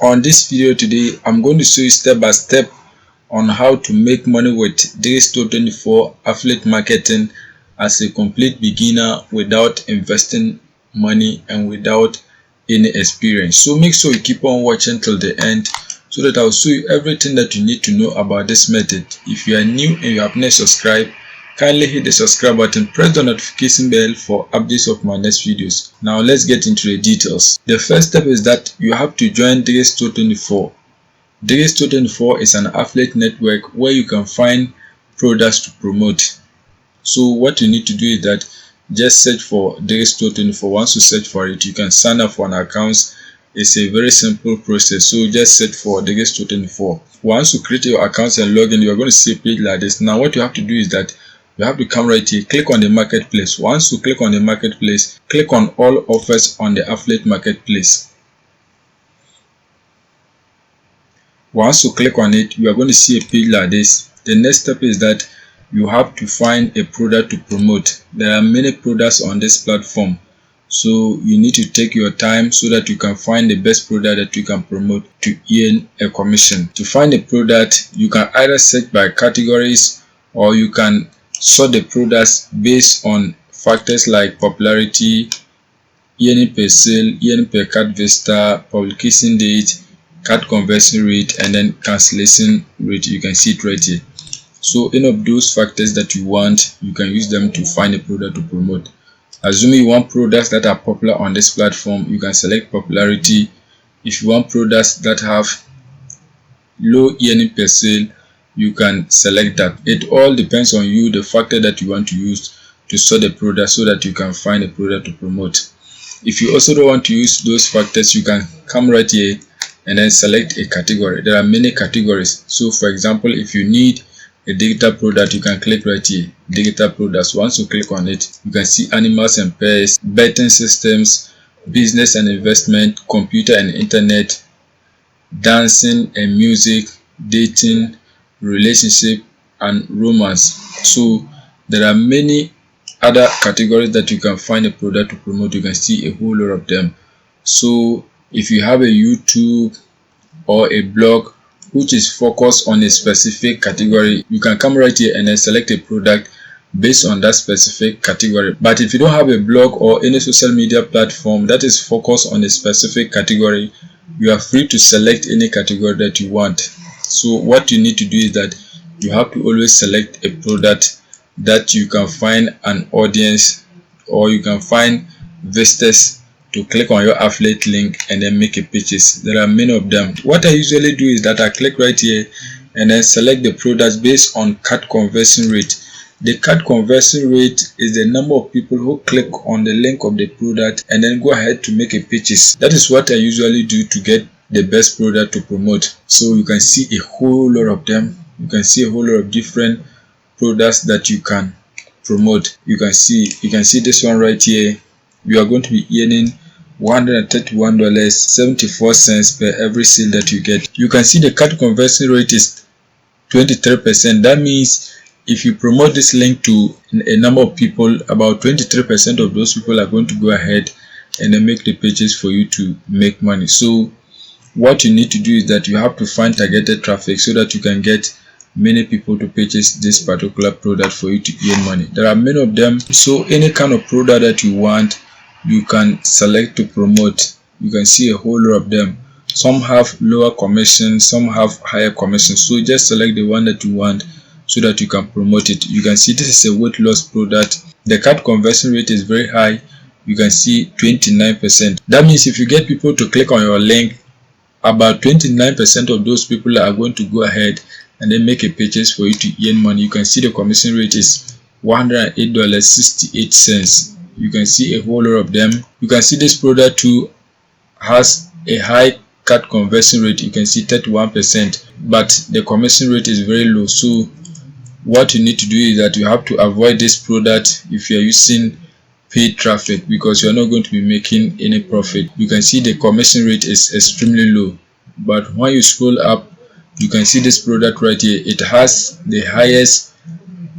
On this video today, I'm going to show you step by step on how to make money with Digistore24 affiliate marketing as a complete beginner without investing money and without any experience. So make sure you keep on watching till the end so that I'll show you everything that you need to know about this method. If you are new and you have not subscribed, kindly hit the subscribe button, press the notification bell for updates of my next videos. Now let's get into the details. The first step is that you have to join Digistore24. Digistore24 is an affiliate network where you can find products to promote. So what you need to do is that just search for Digistore24. Once you search for it, you can sign up for an account. It's a very simple process. So just search for Digistore24. Once you create your account and log in, you're going to see a page like this. Now what you have to do is that you have to come right here, click on the marketplace. Once you click on the marketplace, click on all offers on the affiliate marketplace. Once you click on it, you are going to see a page like this. The next step is that you have to find a product to promote. There are many products on this platform, so you need to take your time so that you can find the best product that you can promote to earn a commission. To find a product, you can either search by categories or you can sort the products based on factors like popularity, earning per sale, earning per cart vista, publication date, cart conversion rate, and then cancellation rate. You can see it right here. So any of those factors that you want, you can use them to find a product to promote. Assuming you want products that are popular on this platform, you can select popularity. If you want products that have low earning per sale, you can select that. It all depends on you, the factor that you want to use to sort the product so that you can find a product to promote. If you also don't want to use those factors, you can come right here and then select a category. There are many categories. So for example, if you need a digital product, you can click right here, digital products. Once you click on it, you can see animals and pets, betting systems, business and investment, computer and internet, dancing and music, dating, relationship and romance. So there are many other categories that you can find a product to promote. You can see a whole lot of them. So if you have a YouTube or a blog which is focused on a specific category, you can come right here and then select a product based on that specific category. But if you don't have a blog or any social media platform that is focused on a specific category, you are free to select any category that you want. So what you need to do is that you have to always select a product that you can find an audience or you can find visitors to click on your affiliate link and then make a purchase. There are many of them. What I usually do is that I click right here and then select the products based on cart conversion rate. The cart conversion rate is the number of people who click on the link of the product and then go ahead to make a purchase. That is what I usually do to get the best product to promote. So you can see a whole lot of them. You can see a whole lot of different products that you can promote. You can see this one right here. You are going to be earning $131.74 per every sale that you get. You can see the cart conversion rate is 23%. That means if you promote this link to a number of people, about 23% of those people are going to go ahead and then make the purchase for you to make money. So what you need to do is that you have to find targeted traffic so that you can get many people to purchase this particular product for you to earn money. There are many of them, so any kind of product that you want, you can select to promote. You can see a whole lot of them. Some have lower commission, some have higher commission. So just select the one that you want so that you can promote it. You can see this is a weight loss product. The cart conversion rate is very high. You can see 29%. That means if you get people to click on your link, about 29% of those people are going to go ahead and then make a purchase for you to earn money. You can see the commission rate is $108.68. You can see a whole lot of them. You can see this product too has a high cart conversion rate. You can see 31%, but the commission rate is very low. So what you need to do is that you have to avoid this product if you are using paid traffic, because you are not going to be making any profit. You can see the commission rate is extremely low, but when you scroll up, you can see this product right here. It has the highest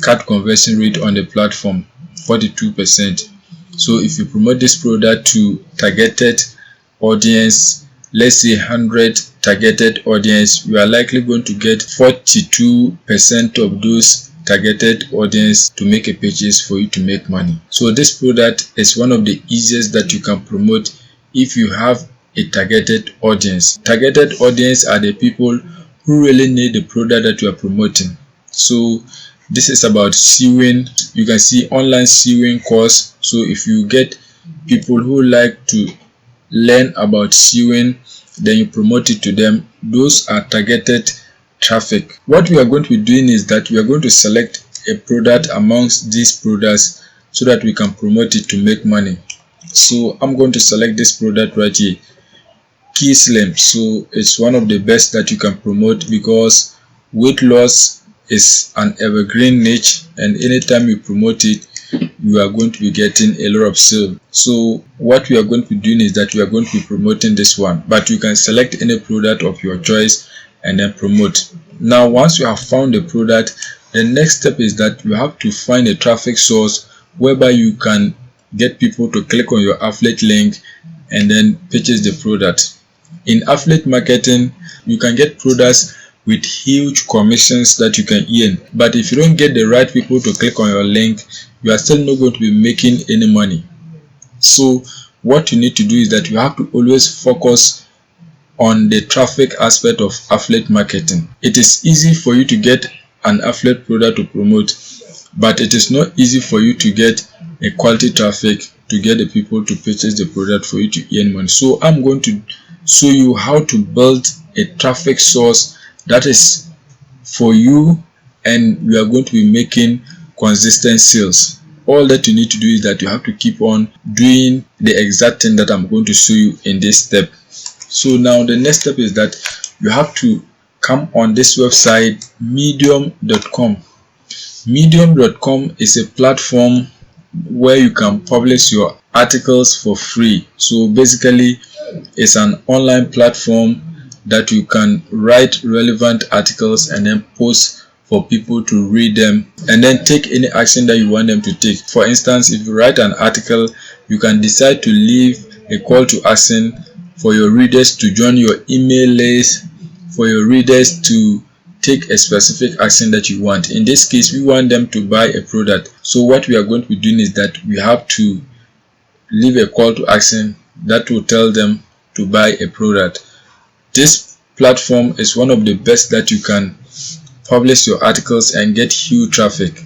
cart conversion rate on the platform, 42%. So if you promote this product to targeted audience, let's say 100 targeted audience, you are likely going to get 42% of those targeted audience to make a purchase for you to make money. So this product is one of the easiest that you can promote if you have a targeted audience. Targeted audience are the people who really need the product that you are promoting. So this is about sewing. You can see online sewing course. So if you get people who like to learn about sewing, then you promote it to them. Those are targeted traffic. What we are going to be doing is that we are going to select a product amongst these products so that we can promote it to make money. So I'm going to select this product right here, Key Slim. So it's one of the best that you can promote because weight loss is an evergreen niche, and anytime you promote it, you are going to be getting a lot of sales. So what we are going to be doing is that we are going to be promoting this one, but you can select any product of your choice and then promote. Now once you have found the product, the next step is that you have to find a traffic source whereby you can get people to click on your affiliate link and then purchase the product. In affiliate marketing, you can get products with huge commissions that you can earn, but if you don't get the right people to click on your link, you are still not going to be making any money. So what you need to do is that you have to always focus on the traffic aspect of affiliate marketing. It is easy for you to get an affiliate product to promote, but it is not easy for you to get a quality traffic to get the people to purchase the product for you to earn money. So I'm going to show you how to build a traffic source that is for you, and you are going to be making consistent sales. All that you need to do is that you have to keep on doing the exact thing that I'm going to show you in this step. So now the next step is that you have to come on this website, medium.com. Medium.com is a platform where you can publish your articles for free. So basically it's an online platform that you can write relevant articles and then post for people to read them and then take any action that you want them to take. For instance, if you write an article, you can decide to leave a call to action for your readers to join your email list, for your readers to take a specific action that you want. In this case, we want them to buy a product. So what we are going to be doing is that we have to leave a call to action that will tell them to buy a product. This platform is one of the best that you can publish your articles and get huge traffic.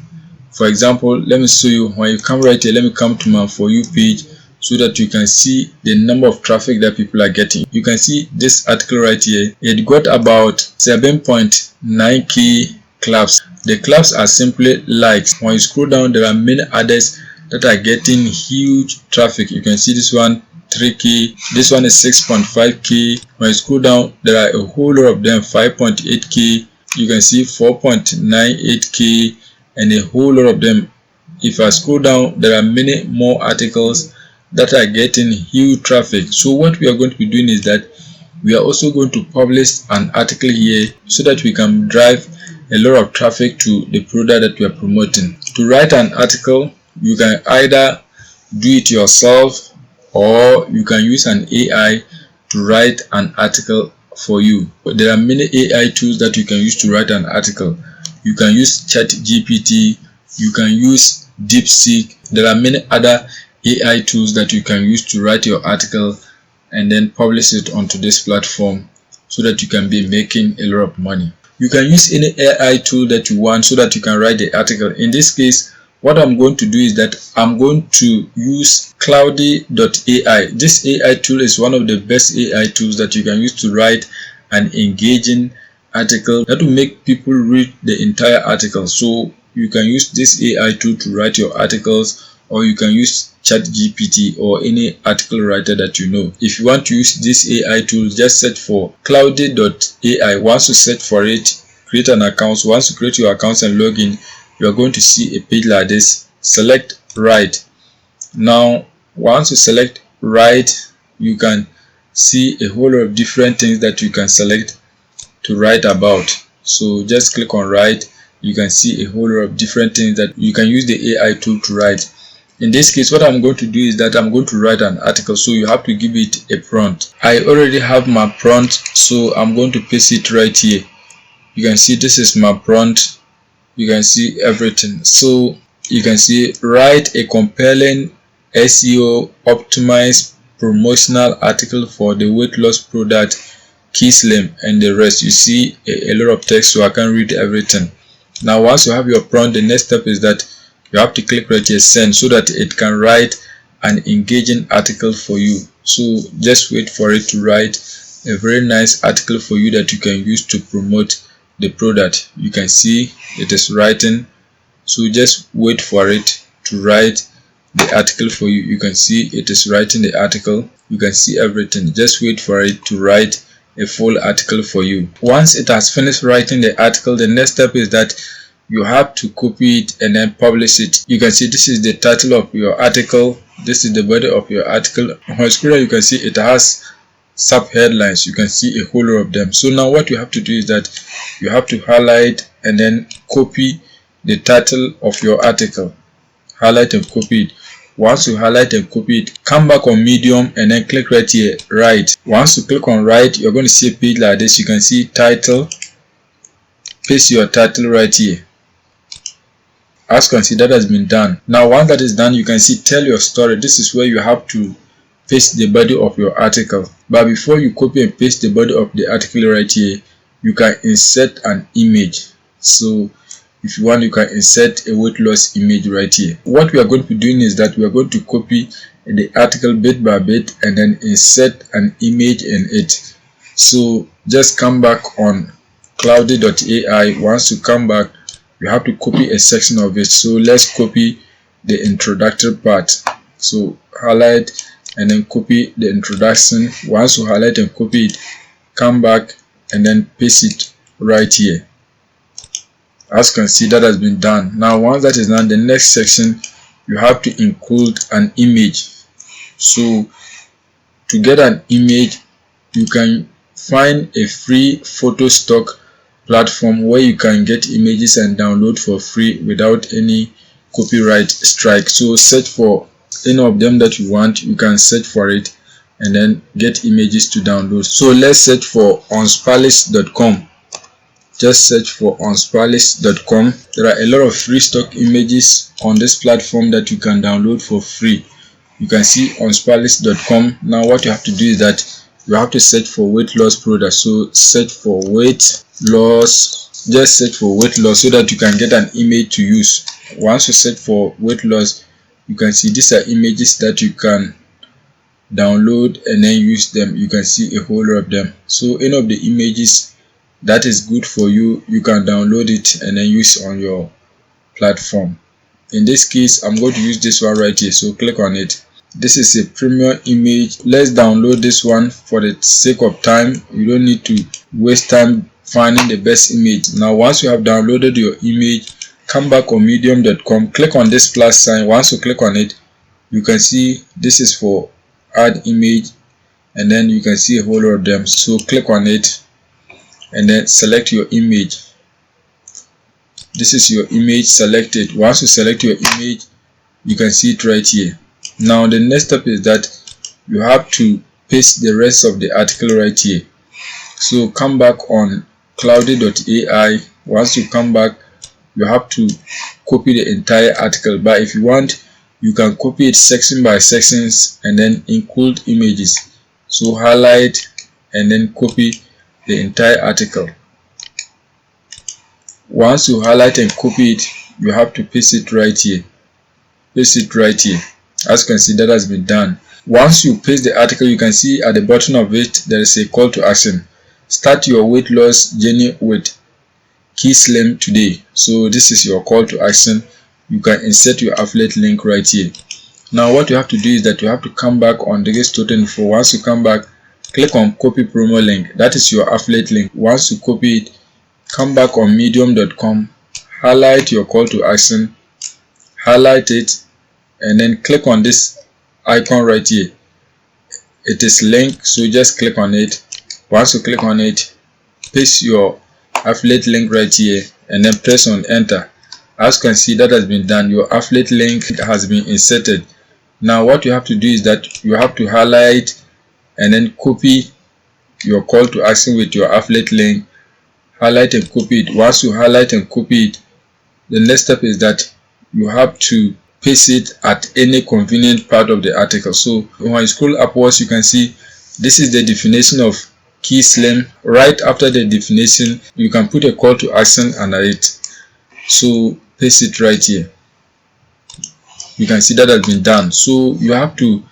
For example, let me show you. When you come right here, let me come to my For You page so that you can see the number of traffic that people are getting. You can see this article right here. It got about 7.9k claps. The claps are simply likes. When you scroll down, there are many others that are getting huge traffic. You can see this one 3k, this one is 6.5k. When you scroll down, there are a whole lot of them, 5.8k. You can see 4.98k and a whole lot of them. If I scroll down, there are many more articles that are getting huge traffic. So what we are going to be doing is that we are also going to publish an article here so that we can drive a lot of traffic to the product that we are promoting. To write an article, you can either do it yourself or you can use an AI to write an article for you. There are many AI tools that you can use to write an article. You can use ChatGPT, you can use DeepSeek. There are many other AI tools that you can use to write your article and then publish it onto this platform so that you can be making a lot of money. You can use any AI tool that you want so that you can write the article. In this case, what I'm going to do is that I'm going to use Cloudy.ai. This AI tool is one of the best AI tools that you can use to write an engaging article that will make people read the entire article. So you can use this AI tool to write your articles, or you can use ChatGPT or any article writer that you know. If you want to use this AI tool, just search for Cloudy.ai. Once you search for it, create an account. Once you create your account and log in, you are going to see a page like this. Select write. Now once you select write, you can see a whole lot of different things that you can select to write about. So just click on write. You can see a whole lot of different things that you can use the AI tool to write. In this case, what I'm going to do is that I'm going to write an article, so you have to give it a prompt. I already have my prompt, so I'm going to paste it right here. You can see this is my prompt. You can see everything. So you can see write a compelling SEO optimized promotional article for the weight loss product Key Slim and the rest. You see a lot of text, so I can't read everything. Now once you have your prompt, the next step is that you have to click right here, send, so that it can write an engaging article for you. So just wait for it to write a very nice article for you that you can use to promote the product. You can see it is writing, so just wait for it to write the article for you. You can see it is writing the article. You can see everything. Just wait for it to write a full article for you. Once it has finished writing the article, the next step is that you have to copy it and then publish it. You can see this is the title of your article, this is the body of your article. On screen you can see it has sub headlines. You can see a whole lot of them. So now what you have to do is that you have to highlight and then copy the title of your article. Highlight and copy it. Once you highlight and copy it, come back on Medium and then click right here, write. Once you click on write, you're going to see a page like this. You can see title. Paste your title right here. As you can see, that has been done. Now once that is done, you can see tell your story. This is where you have to paste the body of your article. But before you copy and paste the body of the article right here, you can insert an image. So if you want, you can insert a weight loss image right here. What we are going to be doing is that we are going to copy the article bit by bit and then insert an image in it. So just come back on cloudy.ai. Once you come back, you have to copy a section of it. So let's copy the introductory part. So highlight and then copy the introduction. Once you highlight and copy it, come back and then paste it right here. As you can see, that has been done. Now once that is done, the next section you have to include an image. So to get an image, you can find a free photo stock platform where you can get images and download for free without any copyright strike. So search for any of them that you want. You can search for it and then get images to download. So let's search for unsplash.com. Just search for unsplash.com. There are a lot of free stock images on this platform that you can download for free. You can see unsplash.com. Now what you have to do is that you have to search for weight loss products. So search for weight loss. Just search for weight loss so that you can get an image to use. Once you search for weight loss, you can see these are images that you can download and then use them. You can see a whole lot of them. So any of the images that is good for you, you can download it and then use on your platform. In this case, I'm going to use this one right here. So click on it. This is a premium image. Let's download this one for the sake of time. You don't need to waste time finding the best image. Now once you have downloaded your image, come back on medium.com, click on this plus sign. Once you click on it, you can see this is for add image and then you can see a whole lot of them. So click on it and then select your image. This is your image selected. Once you select your image, you can see it right here. Now the next step is that you have to paste the rest of the article right here. So come back on cloudy.ai. Once you come back, you have to copy the entire article, but if you want, you can copy it section by sections and then include images. So highlight and then copy the entire article. Once you highlight and copy it, you have to paste it right here. Paste it right here. As you can see, that has been done. Once you paste the article, you can see at the bottom of it there is a call to action. Start your weight loss journey with Key Slim today. So this is your call to action. You can insert your affiliate link right here. Now what you have to do is that you have to come back on Digistore24. Once you come back, click on copy promo link. That is your affiliate link. Once you copy it, come back on medium.com, highlight your call to action, highlight it and then click on this icon right here. It is linked, so just click on it. Once you click on it, paste your affiliate link right here and then press on enter. As you can see, that has been done. Your affiliate link has been inserted. Now what you have to do is that you have to highlight and then copy your call to action with your affiliate link. Highlight and copy it. Once you highlight and copy it, the next step is that you have to paste it at any convenient part of the article. So when you scroll upwards, you can see this is the definition of key slam. Right after the definition, you can put a call to action under it. So paste it right here. You can see that has been done. So you have to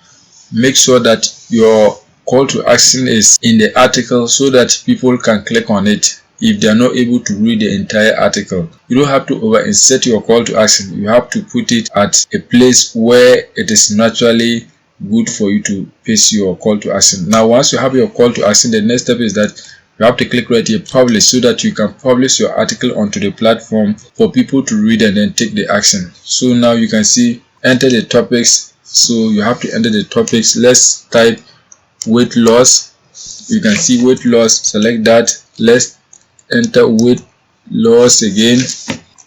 make sure that your call to action is in the article so that people can click on it if they are not able to read the entire article. You don't have to over insert your call to action. You have to put it at a place where it is naturally good for you to paste your call to action. Now once you have your call to action, the next step is that you have to click right here, publish, so that you can publish your article onto the platform for people to read and then take the action. So now you can see, enter the topics. So you have to enter the topics. Let's type weight loss. You can see weight loss, select that. Let's enter weight loss again.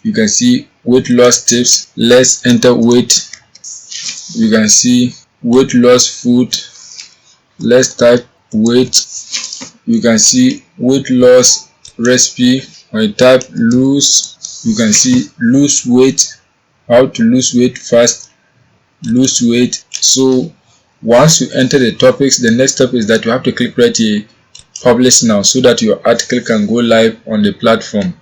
You can see weight loss tips. Let's enter weight. You can see weight loss food. Let's type weight. You can see weight loss recipe. When you type lose, you can see lose weight, how to lose weight fast, lose weight. So once you enter the topics, the next step is that you have to click right here, publish now, so that your article can go live on the platform.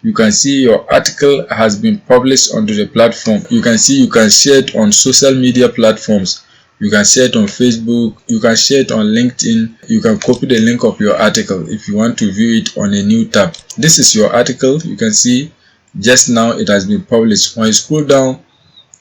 You can see your article has been published onto the platform. You can see you can share it on social media platforms. You can share it on Facebook, you can share it on LinkedIn. You can copy the link of your article if you want to view it on a new tab. This is your article. You can see just now it has been published. When you scroll down,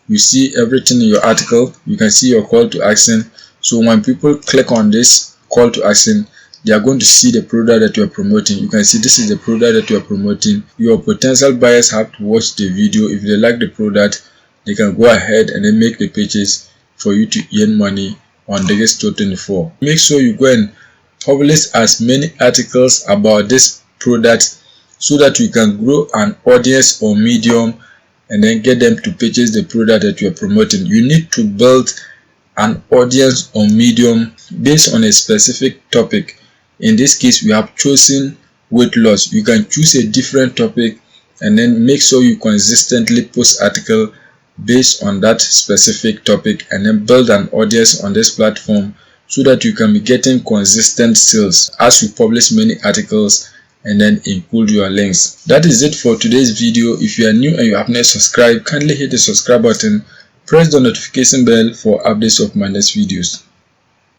you see everything in your article. You can see your call to action. So when people click on this call to action, they are going to see the product that you are promoting. You can see this is the product that you are promoting. Your potential buyers have to watch the video. If they like the product, they can go ahead and then make the purchase for you to earn money on Digistore24. Make sure you go and publish as many articles about this product so that you can grow an audience on Medium and then get them to purchase the product that you are promoting. You need to build an audience on Medium based on a specific topic. In this case, we have chosen weight loss. You can choose a different topic and then make sure you consistently post article based on that specific topic and then build an audience on this platform so that you can be getting consistent sales as you publish many articles and then include your links. That is it for today's video. If you are new and you have not subscribed, kindly hit the subscribe button, press the notification bell for updates of my next videos.